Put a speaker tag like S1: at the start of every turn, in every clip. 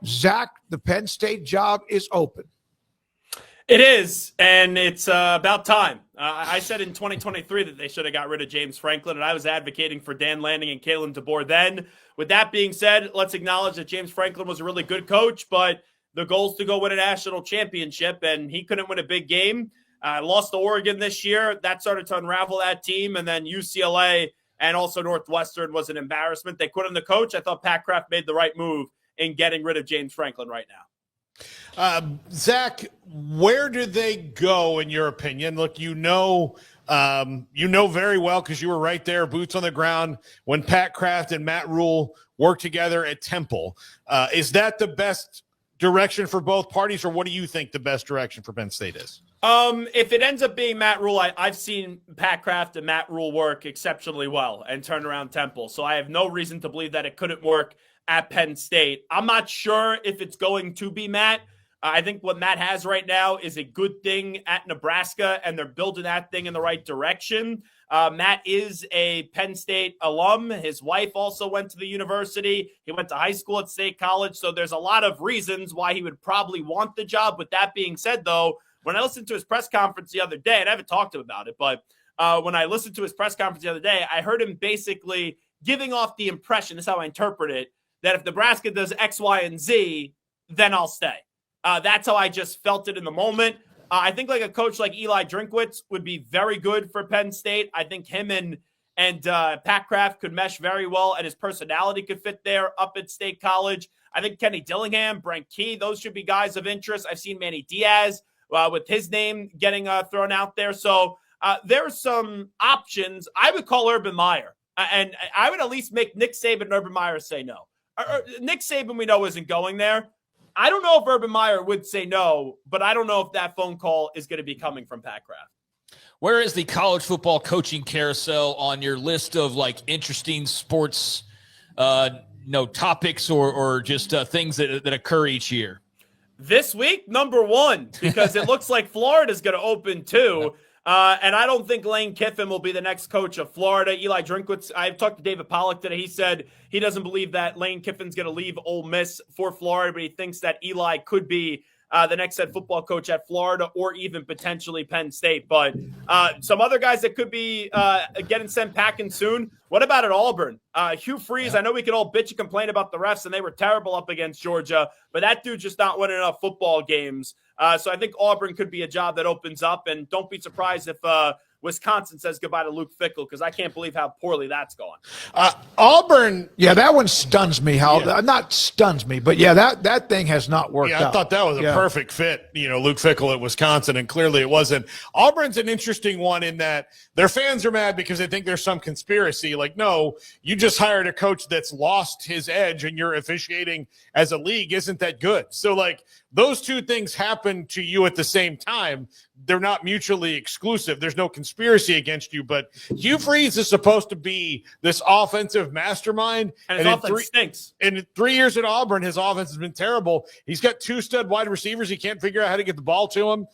S1: Zach, the Penn State job is open.
S2: It is, and it's about time. I said in 2023 that they should have got rid of James Franklin, and I was advocating for Dan Lanning and Kalen DeBoer then. With that being said, let's acknowledge that James Franklin was a really good coach, but the goal is to go win a national championship, and he couldn't win a big game. Lost to Oregon this year. That started to unravel that team, and then UCLA and also Northwestern was an embarrassment. They quit him the coach. I thought Pat Kraft made the right move in getting rid of James Franklin right now.
S3: Zach, where do they go in your opinion? Look, you know very well because you were right there, boots on the ground, when Pat Kraft and Matt Rhule worked together at Temple. Is that the best direction for both parties, or what do you think the best direction for Penn State is?
S2: If it ends up being Matt Rhule, I've seen Pat Kraft and Matt Rhule work exceptionally well and turn around Temple, so I have no reason to believe that it couldn't work at Penn State. I'm not sure if it's going to be Matt. I think what Matt has right now is a good thing at Nebraska, and they're building that thing in the right direction. Matt is a Penn State alum. His wife also went to the university. He went to high school at State College, so there's a lot of reasons why he would probably want the job. With that being said, though, when I listened to his press conference the other day, and I haven't talked to him about it, but when I listened to his press conference the other day, I heard him basically giving off the impression, this is how I interpret it, that if Nebraska does X, Y, and Z, then I'll stay. That's how I just felt it in the moment. I think like a coach like Eli Drinkwitz would be very good for Penn State. I think him and Pat Kraft could mesh very well, and his personality could fit there up at State College. I think Kenny Dillingham, Brent Key, those should be guys of interest. I've seen Manny Diaz with his name getting thrown out there. So there's some options. I would call Urban Meyer, and I would at least make Nick Saban and Urban Meyer say no. Nick Saban, we know, isn't going there. I don't know if Urban Meyer would say no, but I don't know if that phone call is going to be coming from Pat Kraft.
S4: Where is the college football coaching carousel on your list of like interesting sports topics or just things that occur each year?
S2: This week, number one, because it looks like Florida's going to open too. And I don't think Lane Kiffin will be the next coach of Florida. Eli Drinkwitz, I've talked to David Pollack today. He said he doesn't believe that Lane Kiffin's going to leave Ole Miss for Florida, but he thinks that Eli could be the next head football coach at Florida or even potentially Penn State. But some other guys that could be getting sent packing soon. What about at Auburn? Hugh Freeze, I know we could all bitch and complain about the refs, and they were terrible up against Georgia, but that dude's just not winning enough football games. So I think Auburn could be a job that opens up, and don't be surprised if Wisconsin says goodbye to Luke Fickell, because I can't believe how poorly that's going.
S3: Auburn.
S1: Yeah, that one stuns me. Not stuns me, but yeah, that thing has not worked out.
S3: I thought that was a perfect fit, Luke Fickell at Wisconsin, and clearly it wasn't. Auburn's an interesting one in that their fans are mad because they think there's some conspiracy. Like, no, you just hired a coach that's lost his edge, and you're officiating as a league isn't that good. So, like, those two things happen to you at the same time. They're not mutually exclusive. There's no conspiracy against you, but Hugh Freeze is supposed to be this offensive mastermind.
S2: And his offense stinks.
S3: In 3 years at Auburn, his offense has been terrible. He's got two stud wide receivers. He can't figure out how to get the ball to him.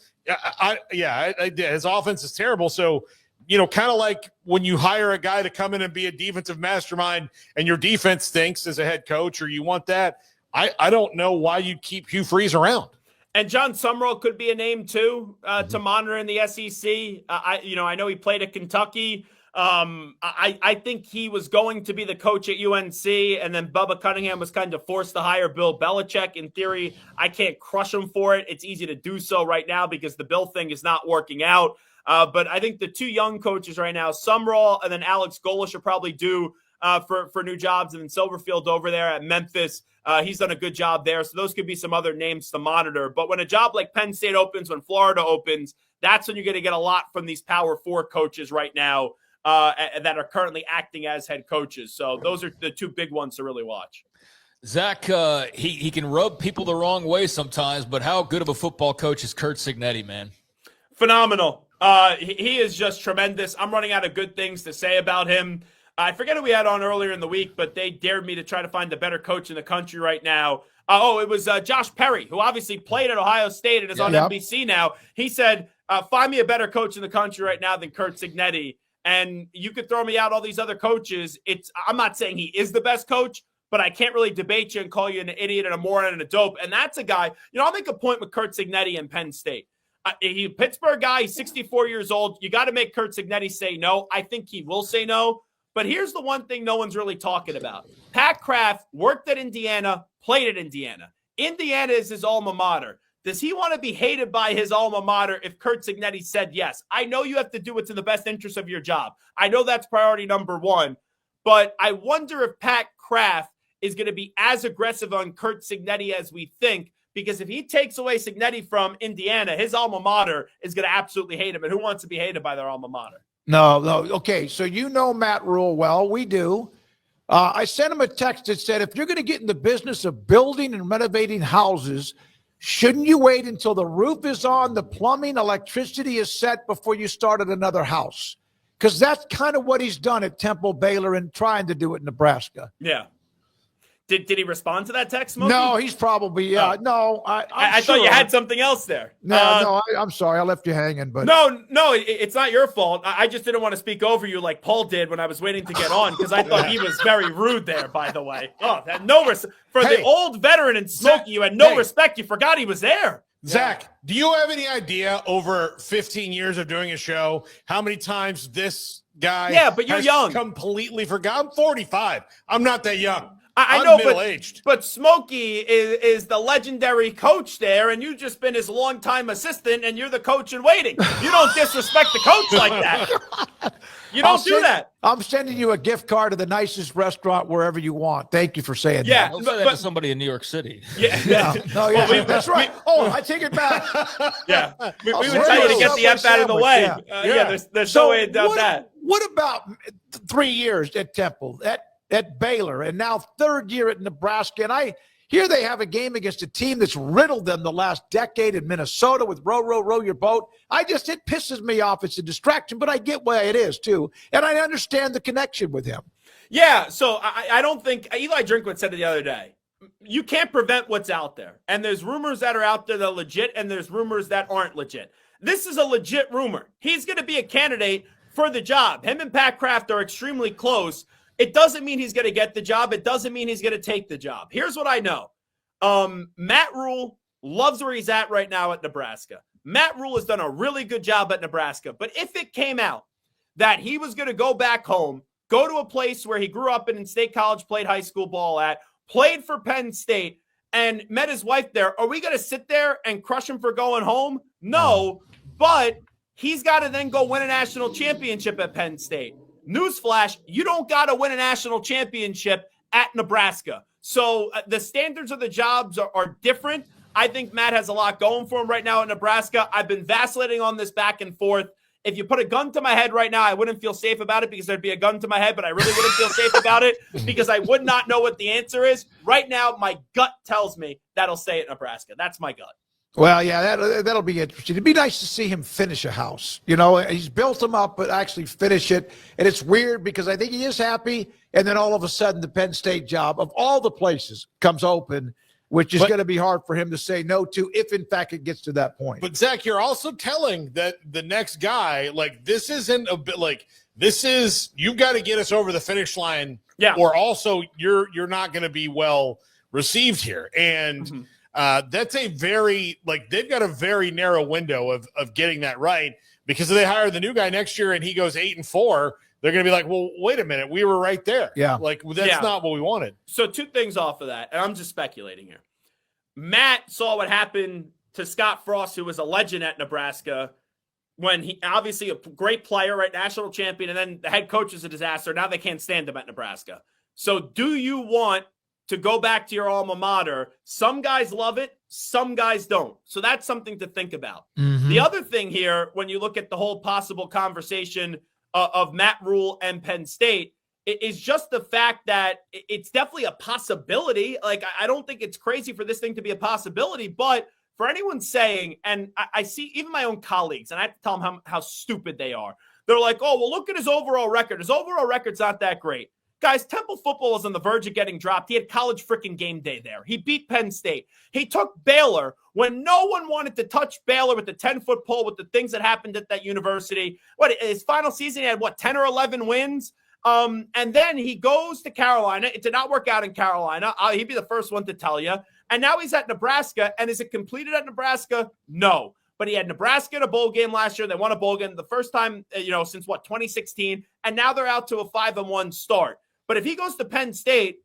S3: His offense is terrible. So, kind of like when you hire a guy to come in and be a defensive mastermind and your defense stinks as a head coach, or you want that, I don't know why you'd keep Hugh Freeze around.
S2: And John Sumrall could be a name too to monitor in the SEC. I know he played at Kentucky. I think he was going to be the coach at UNC, and then Bubba Cunningham was kind of forced to hire Bill Belichick. In theory, I can't crush him for it. It's easy to do so right now because the Bill thing is not working out. But I think the two young coaches right now, Sumrall and then Alex Golesh, are probably due for new jobs. And then Silverfield over there at Memphis, he's done a good job there. So those could be some other names to monitor. But when a job like Penn State opens, when Florida opens, that's when you're going to get a lot from these Power 4 coaches right now that are currently acting as head coaches. So those are the two big ones to really watch.
S4: Zach, he can rub people the wrong way sometimes, but how good of a football coach is Curt Cignetti, man?
S2: Phenomenal. He is just tremendous. I'm running out of good things to say about him. I forget who we had on earlier in the week, but they dared me to try to find the better coach in the country right now. It was Josh Perry, who obviously played at Ohio State and is on NBC now. He said, find me a better coach in the country right now than Curt Cignetti. And you could throw me out all these other coaches. I'm not saying he is the best coach, but I can't really debate you and call you an idiot and a moron and a dope. And that's a guy, I'll make a point with Curt Cignetti and Penn State. He's a Pittsburgh guy. He's 64 years old. You got to make Curt Cignetti say no. I think he will say no. But here's the one thing no one's really talking about. Pat Kraft worked at Indiana, played at Indiana. Indiana is his alma mater. Does he want to be hated by his alma mater if Curt Cignetti said yes? I know you have to do what's in the best interest of your job. I know that's priority number one. But I wonder if Pat Kraft is going to be as aggressive on Curt Cignetti as we think. Because if he takes away Cignetti from Indiana, his alma mater is going to absolutely hate him. And who wants to be hated by their alma mater?
S1: No. Okay, so you know Matt Rhule well. We do. I sent him a text that said, if you're going to get in the business of building and renovating houses, shouldn't you wait until the roof is on, the plumbing, electricity is set before you start at another house? Because that's kind of what he's done at Temple, Baylor, and trying to do it in Nebraska.
S2: Yeah. Did he respond to that text, Smokey?
S1: No, he's probably, no.
S2: I thought you had something else there.
S1: I'm sorry. I left you hanging. But
S2: No, it's not your fault. I just didn't want to speak over you like Paul did when I was waiting to get on because I thought he was very rude there, by the way. Oh, the old veteran and Smokey, you had no respect. You forgot he was there.
S3: Zach, do you have any idea over 15 years of doing a show how many times this guy
S2: but you're young.
S3: Completely forgot? I'm 45. I'm not that young.
S2: I know,
S3: middle-aged.
S2: but Smokey is the legendary coach there, and you've just been his longtime assistant, and you're the coach in waiting. You don't disrespect the coach like that. You don't do that.
S1: I'm sending you a gift card to the nicest restaurant wherever you want. Thank you for saying
S2: that.
S4: Don't say that to somebody in New York City.
S2: Yeah.
S1: That's right. I take it back.
S2: Yeah. We would tell you to get the F out of the way. There's no way to doubt that.
S1: What about 3 years at Temple? At Baylor, and now third year at Nebraska. And I hear they have a game against a team that's riddled them the last decade in Minnesota with row your boat. It pisses me off. It's a distraction, but I get why it is too. And I understand the connection with him.
S2: Yeah, so I don't think Eli Drinkwitz said it the other day. You can't prevent what's out there. And there's rumors that are out there that are legit, and there's rumors that aren't legit. This is a legit rumor. He's going to be a candidate for the job. Him and Pat Kraft are extremely close. It doesn't mean he's going to get the job. It doesn't mean he's going to take the job. Here's what I know. Matt Rhule loves where he's at right now at Nebraska. Matt Rhule has done a really good job at Nebraska. But if it came out that he was going to go back home, go to a place where he grew up in State College, played high school ball at, played for Penn State, and met his wife there, are we going to sit there and crush him for going home? No, but he's got to then go win a national championship at Penn State. Newsflash, you don't got to win a national championship at Nebraska. So the standards of the jobs are different. I think Matt has a lot going for him right now at Nebraska. I've been vacillating on this back and forth. If you put a gun to my head right now, I wouldn't feel safe about it because there'd be a gun to my head, but I really wouldn't feel safe about it because I would not know what the answer is. Right now, my gut tells me that'll stay at Nebraska. That's my gut.
S1: Well, yeah, that'll be interesting. It'd be nice to see him finish a house. He's built them up, but actually finish it. And it's weird because I think he is happy. And then all of a sudden, the Penn State job of all the places comes open, which is going to be hard for him to say no to if, in fact, it gets to that point.
S3: But, Zach, you're also telling that the next guy, this isn't a bit you've got to get us over the finish line.
S2: Yeah.
S3: Or also you're not going to be well received here. And that's a very they've got a very narrow window of getting that right, because if they hire the new guy next year and he goes 8-4, they're going to be like, well, wait a minute, we were right there.
S1: Yeah,
S3: that's not what we wanted.
S2: So 2 things off of that, and I'm just speculating here. Matt saw what happened to Scott Frost, who was a legend at Nebraska, when he obviously a great player, right, national champion, and then the head coach is a disaster. Now they can't stand him at Nebraska. So do you want to go back to your alma mater? Some guys love it, some guys don't. So that's something to think about. Mm-hmm. The other thing here, when you look at the whole possible conversation of Matt Rhule and Penn State, is just the fact that it's definitely a possibility. I don't think it's crazy for this thing to be a possibility, but for anyone saying, and I see even my own colleagues, and I have to tell them how stupid they are. They're like, oh, well, look at his overall record. His overall record's not that great. Guys, Temple football was on the verge of getting dropped. He had college freaking game day there. He beat Penn State. He took Baylor when no one wanted to touch Baylor with the 10-foot pole with the things that happened at that university. His final season, he had, 10 or 11 wins? And then he goes to Carolina. It did not work out in Carolina. He'd be the first one to tell you. And now he's at Nebraska. And is it completed at Nebraska? No. But he had Nebraska in a bowl game last year. They won a bowl game the first time, since 2016. And now they're out to a 5-1 start. But if he goes to Penn State,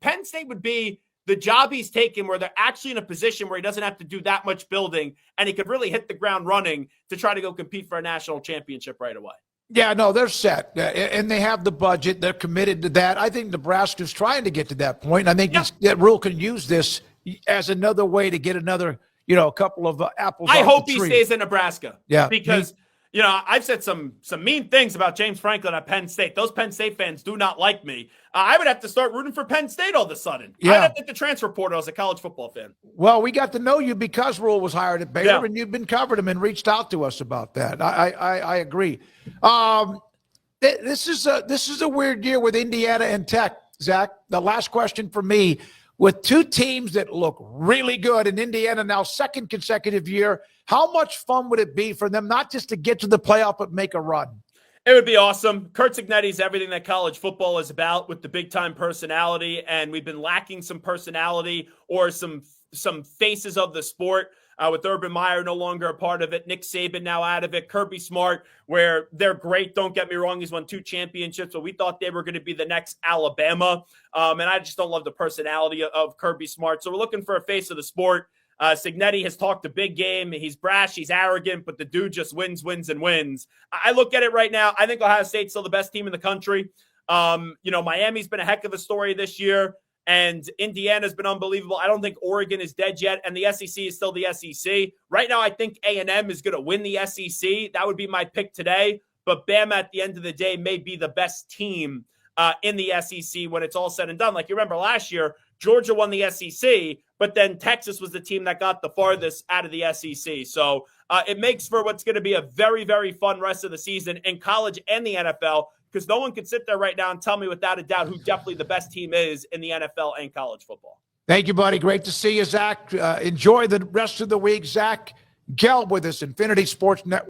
S2: Penn State would be the job he's taken where they're actually in a position where he doesn't have to do that much building and he could really hit the ground running to try to go compete for a national championship right away.
S1: Yeah, no, they're set, and they have the budget. They're committed to that. I think Nebraska's trying to get to that point. I think that Rhule can use this as another way to get another, a couple of apples.
S2: I hope he stays in Nebraska.
S1: Yeah,
S2: because I've said some mean things about James Franklin at Penn State. Those Penn State fans do not like me. I would have to start rooting for Penn State all of a sudden.
S1: Yeah.
S2: I'd have to hit the transfer portal as a college football fan.
S1: Well, we got to know you because Rhule was hired at Baylor, and you've been covering him and reached out to us about that. I agree. This is a weird year with Indiana and Tech, Zach. The last question for me, with two teams that look really good in Indiana now, second consecutive year, how much fun would it be for them not just to get to the playoff but make a run?
S2: It would be awesome. Curt Cignetti is everything that college football is about with the big-time personality, and we've been lacking some personality or some faces of the sport. With Urban Meyer no longer a part of it, Nick Saban now out of it, Kirby Smart, where they're great. Don't get me wrong. He's won 2 championships, but we thought they were going to be the next Alabama. And I just don't love the personality of Kirby Smart. So we're looking for a face of the sport. Cignetti has talked a big game. He's brash. He's arrogant, but the dude just wins. I look at it right now. I think Ohio State's still the best team in the country. Miami's been a heck of a story this year. And Indiana's been unbelievable. I don't think Oregon is dead yet, and the SEC is still the SEC. Right now, I think A&M is going to win the SEC. That would be my pick today. But Bama, at the end of the day, may be the best team in the SEC when it's all said and done. Like you remember last year, Georgia won the SEC, but then Texas was the team that got the farthest out of the SEC. So it makes for what's going to be a very, very fun rest of the season in college and the NFL, because no one can sit there right now and tell me without a doubt who definitely the best team is in the NFL and college football.
S1: Thank you, buddy. Great to see you, Zach. Enjoy the rest of the week. Zach Gelb with us, Infinity Sports Network.